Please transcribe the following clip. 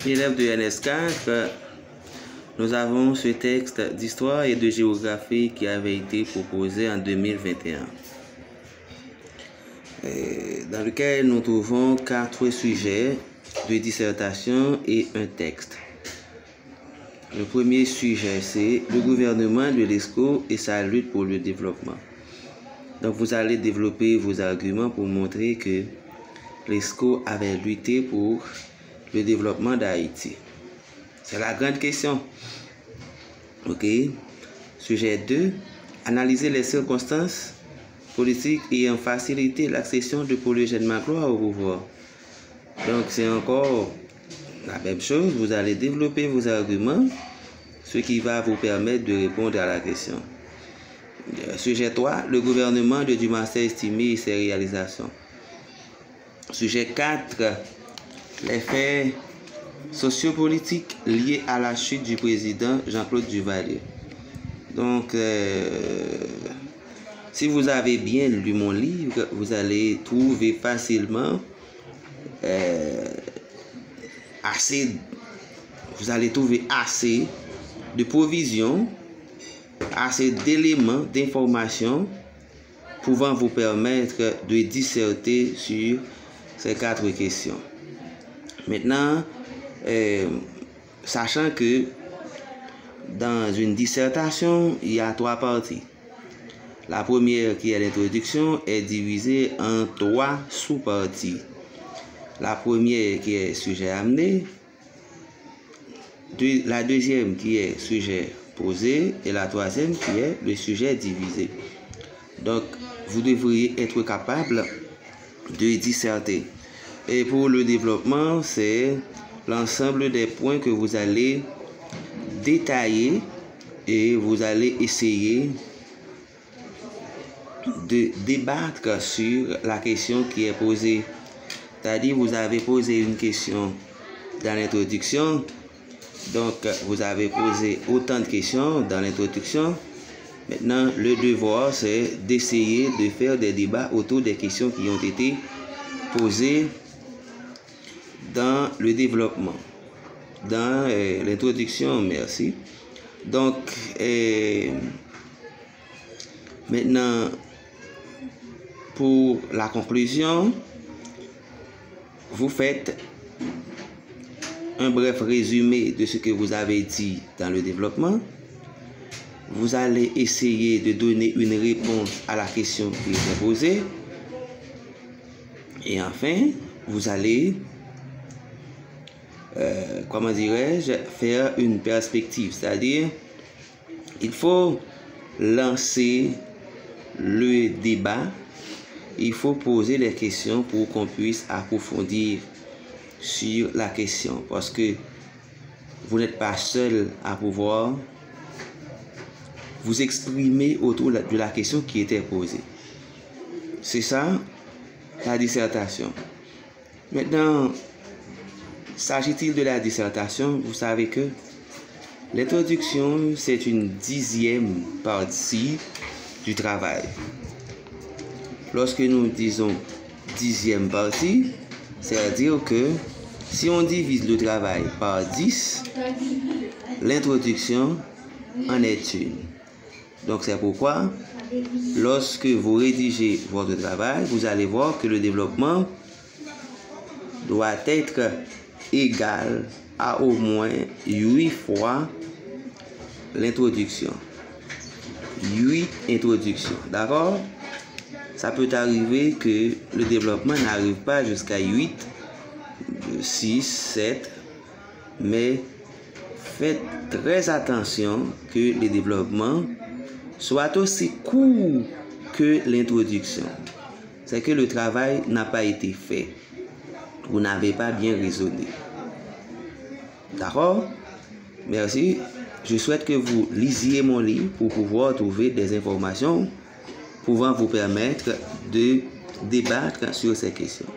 Élèves de NS4, nous avons ce texte d'histoire et de géographie qui avait été proposé en 2021, dans lequel nous trouvons 4 sujets de dissertation et un texte. Le premier sujet, c'est le gouvernement de l'ESCO et sa lutte pour le développement. Donc vous allez développer vos arguments pour montrer que l'ESCO avait lutté pour le développement d'Haïti. C'est la grande question. Ok. Sujet 2. Analyser les circonstances politiques ayant facilité l'accession de Paul Eugène Magloire au pouvoir. Donc c'est encore la même chose. Vous allez développer vos arguments, ce qui va vous permettre de répondre à la question. Sujet 3. Le gouvernement de Dumas a estimé ses réalisations. Sujet 4. Les faits sociopolitiques liés à la chute du président Jean-Claude Duvalier. Donc, si vous avez bien lu mon livre, vous allez trouver facilement assez de provisions, assez d'éléments d'information pouvant vous permettre de disserter sur ces 4 questions. Maintenant, sachant que dans une dissertation, il y a 3 parties. La première, qui est l'introduction, est divisée en 3 sous-parties. La première, qui est sujet amené, la deuxième, qui est sujet posé, et la troisième, qui est le sujet divisé. Donc, vous devriez être capable de disserter. Et pour le développement, c'est l'ensemble des points que vous allez détailler et vous allez essayer de débattre sur la question qui est posée. C'est-à-dire, vous avez posé une question dans l'introduction, donc vous avez posé autant de questions dans l'introduction. Maintenant, le devoir, c'est d'essayer de faire des débats autour des questions qui ont été posées dans le développement, dans l'introduction, merci. Donc, maintenant, pour la conclusion, vous faites un bref résumé de ce que vous avez dit dans le développement. Vous allez essayer de donner une réponse à la question qui est posée. Et enfin, vous allez faire une perspective, c'est-à-dire il faut lancer le débat, il faut poser les questions pour qu'on puisse approfondir sur la question, parce que vous n'êtes pas seul à pouvoir vous exprimer autour de la question qui était posée. C'est ça la dissertation. Maintenant, s'agit-il de la dissertation? Vous savez que l'introduction, c'est une 10e partie du travail. Lorsque nous disons 10e partie, c'est-à-dire que si on divise le travail par 10, l'introduction en est une. Donc c'est pourquoi, lorsque vous rédigez votre travail, vous allez voir que le développement doit être égal à au moins 8 fois l'introduction. 8 introductions, d'accord? Ça peut arriver que le développement n'arrive pas jusqu'à 8, 6, 7, mais faites très attention que le développement soit aussi court que l'introduction. C'est que le travail n'a pas été fait. Vous n'avez pas bien raisonné. D'accord? Merci. Je souhaite que vous lisiez mon livre pour pouvoir trouver des informations pouvant vous permettre de débattre sur ces questions.